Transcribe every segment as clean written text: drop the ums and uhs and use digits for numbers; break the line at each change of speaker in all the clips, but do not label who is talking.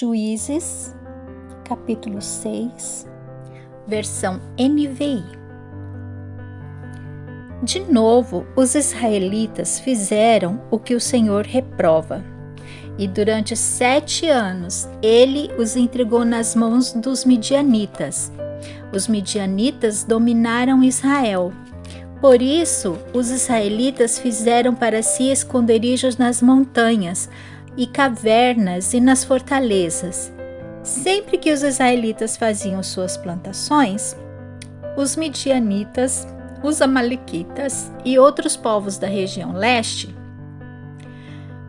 Juízes, capítulo 6, versão NVI. De novo, os israelitas fizeram o que o Senhor reprova. E durante 7 anos, ele os entregou nas mãos dos midianitas. Os midianitas dominaram Israel. Por isso, os israelitas fizeram para si esconderijos nas montanhas e cavernas e nas fortalezas. Sempre que os israelitas faziam suas plantações, os midianitas, os amalequitas e outros povos da região leste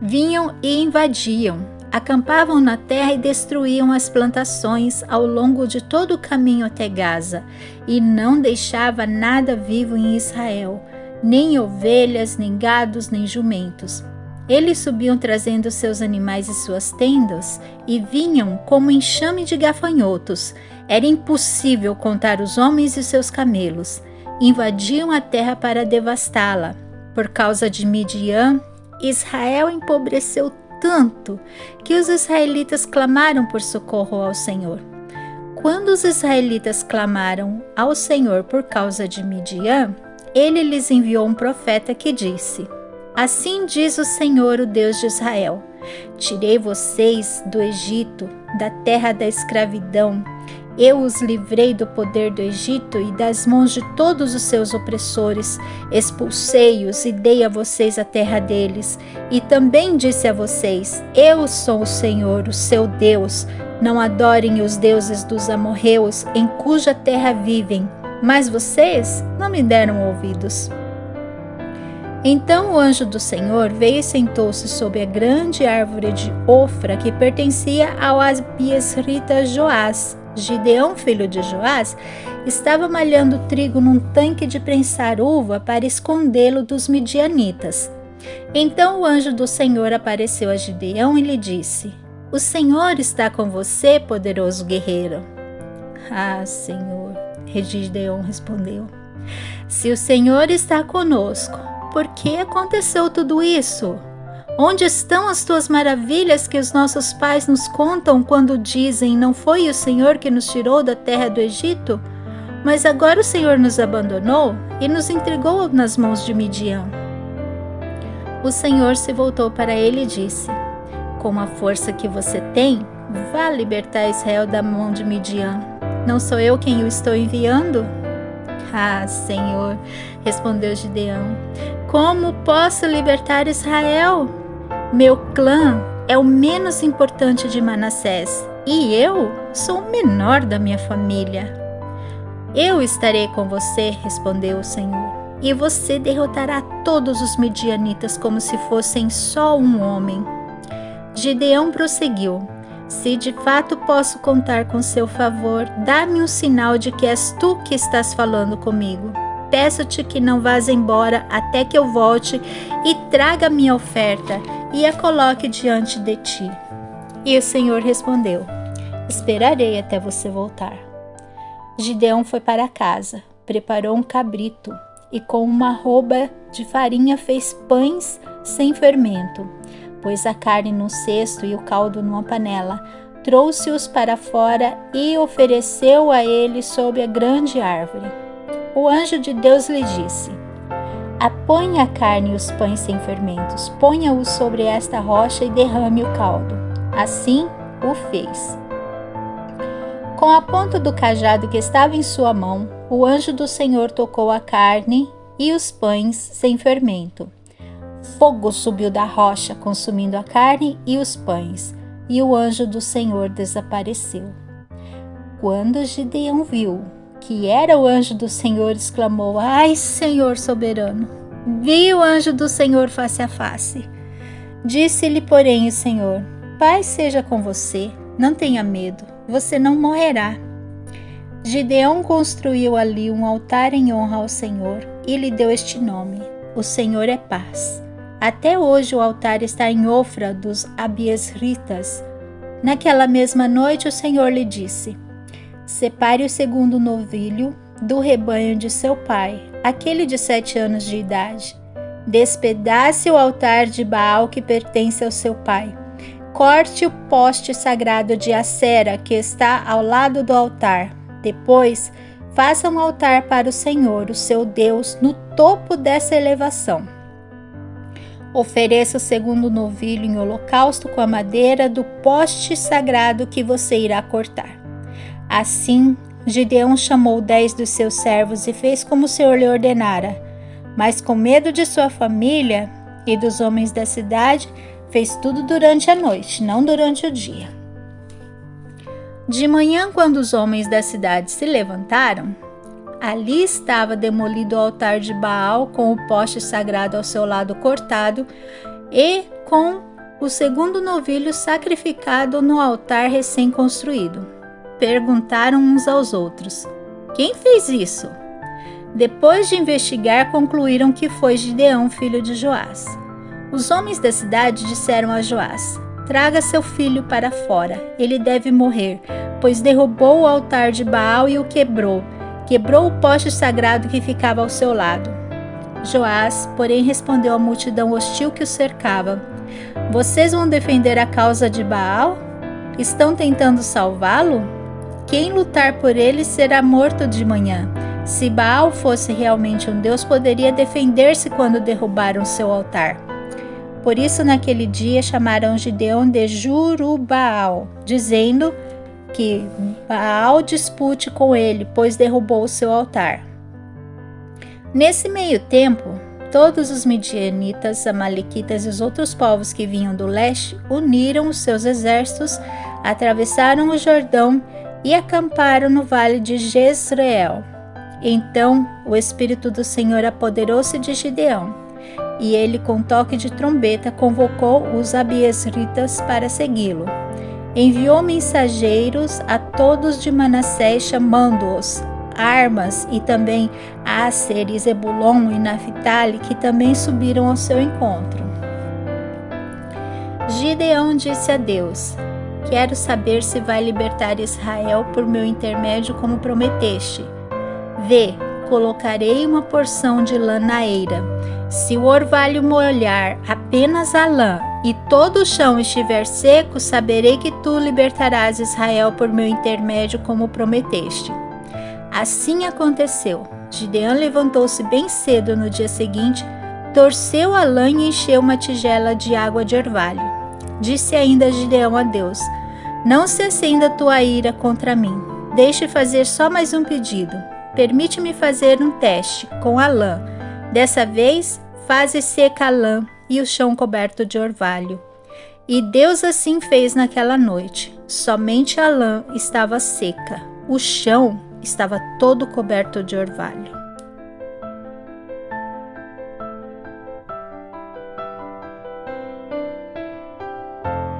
vinham e invadiam, acampavam na terra e destruíam as plantações ao longo de todo o caminho até Gaza, e não deixava nada vivo em Israel, nem ovelhas, nem gados, nem jumentos. Eles subiam trazendo seus animais e suas tendas, e vinham como enxame de gafanhotos. Era impossível contar os homens e seus camelos. Invadiam a terra para devastá-la. Por causa de Midian, Israel empobreceu tanto que os israelitas clamaram por socorro ao Senhor. Quando os israelitas clamaram ao Senhor por causa de Midian, ele lhes enviou um profeta que disse: Assim diz o Senhor, o Deus de Israel: Tirei vocês do Egito, da terra da escravidão. Eu os livrei do poder do Egito e das mãos de todos os seus opressores. Expulsei-os e dei a vocês a terra deles. E também disse a vocês: Eu sou o Senhor, o seu Deus. Não adorem os deuses dos amorreus, em cuja terra vivem. Mas vocês não me deram ouvidos. Então o anjo do Senhor veio e sentou-se sob a grande árvore de Ofra que pertencia ao abiesrita Joás. Gideão, filho de Joás, estava malhando trigo num tanque de prensar uva para escondê-lo dos midianitas. Então o anjo do Senhor apareceu a Gideão e lhe disse: O Senhor está com você, poderoso guerreiro. Ah, Senhor, Gideão respondeu. Se o Senhor está conosco, por que aconteceu tudo isso? Onde estão as tuas maravilhas que os nossos pais nos contam quando dizem: Não foi o Senhor que nos tirou da terra do Egito? Mas agora o Senhor nos abandonou e nos entregou nas mãos de Midian. O Senhor se voltou para ele e disse: Com a força que você tem, vá libertar Israel da mão de Midian. Não sou eu quem o estou enviando? Ah, Senhor, respondeu Gideão, como posso libertar Israel? Meu clã é o menos importante de Manassés, e eu sou o menor da minha família. Eu estarei com você, respondeu o Senhor, e você derrotará todos os midianitas como se fossem só um homem. Gideão prosseguiu: Se de fato posso contar com seu favor, dá-me um sinal de que és tu que estás falando comigo. Peço-te que não vás embora até que eu volte e traga minha oferta e a coloque diante de ti. E o Senhor respondeu: Esperarei até você voltar. Gideão foi para casa, preparou um cabrito e com uma arroba de farinha fez pães sem fermento. Pôs a carne num cesto e o caldo numa panela, trouxe-os para fora e ofereceu a ele sob a grande árvore. O anjo de Deus lhe disse: Aponha a carne e os pães sem fermentos, ponha-os sobre esta rocha e derrame o caldo. Assim o fez. Com a ponta do cajado que estava em sua mão, o anjo do Senhor tocou a carne e os pães sem fermento. Fogo subiu da rocha, consumindo a carne e os pães, e o anjo do Senhor desapareceu. Quando Gideão viu que era o anjo do Senhor, exclamou: Ai, Senhor soberano! Vi o anjo do Senhor face a face. Disse-lhe, porém, o Senhor: Paz seja com você, não tenha medo, você não morrerá. Gideão construiu ali um altar em honra ao Senhor e lhe deu este nome: O Senhor é paz. Até hoje o altar está em Ofra dos abiesritas. Naquela mesma noite o Senhor lhe disse: Separe o segundo novilho do rebanho de seu pai, aquele de 7 anos de idade. Despedace o altar de Baal que pertence ao seu pai. Corte o poste sagrado de Acera que está ao lado do altar. Depois, faça um altar para o Senhor, o seu Deus, no topo dessa elevação. Ofereça o segundo novilho em holocausto com a madeira do poste sagrado que você irá cortar. Assim, Gideão chamou 10 dos seus servos e fez como o Senhor lhe ordenara. Mas com medo de sua família e dos homens da cidade, fez tudo durante a noite, não durante o dia. De manhã, quando os homens da cidade se levantaram, ali estava demolido o altar de Baal com o poste sagrado ao seu lado cortado e com o segundo novilho sacrificado no altar recém-construído. Perguntaram uns aos outros: quem fez isso? Depois de investigar, concluíram que foi Gideão, filho de Joás. Os homens da cidade disseram a Joás: traga seu filho para fora, ele deve morrer, pois derrubou o altar de Baal e o quebrou o poste sagrado que ficava ao seu lado. Joás, porém, respondeu à multidão hostil que o cercava: vocês vão defender a causa de Baal? Estão tentando salvá-lo? Quem lutar por ele será morto de manhã. Se Baal fosse realmente um deus, poderia defender-se quando derrubaram seu altar. Por isso, naquele dia, chamaram Gideão de Juru-Baal, dizendo que Baal dispute com ele, pois derrubou o seu altar. Nesse meio tempo, todos os midianitas, amalequitas e os outros povos que vinham do leste uniram os seus exércitos, atravessaram o Jordão e acamparam no vale de Jezreel. Então o Espírito do Senhor apoderou-se de Gideão, e ele, com toque de trombeta, convocou os abiesritas para segui-lo. Enviou mensageiros a todos de Manassés, chamando-os armas, e também a Aser e Zebulon e Naphtali, que também subiram ao seu encontro. Gideão disse a Deus: quero saber se vai libertar Israel por meu intermédio, como prometeste. Vê, colocarei uma porção de lã na eira. Se o orvalho molhar apenas a lã e todo o chão estiver seco, saberei que tu libertarás Israel por meu intermédio, como prometeste. Assim aconteceu. Gideão levantou-se bem cedo no dia seguinte, torceu a lã e encheu uma tigela de água de orvalho. Disse ainda Gideão a Deus: não se acenda tua ira contra mim. Deixe fazer só mais um pedido. Permite-me fazer um teste com a lã. Dessa vez, faze seca a lã e o chão coberto de orvalho. E Deus assim fez naquela noite. Somente a lã estava seca. O chão estava todo coberto de orvalho.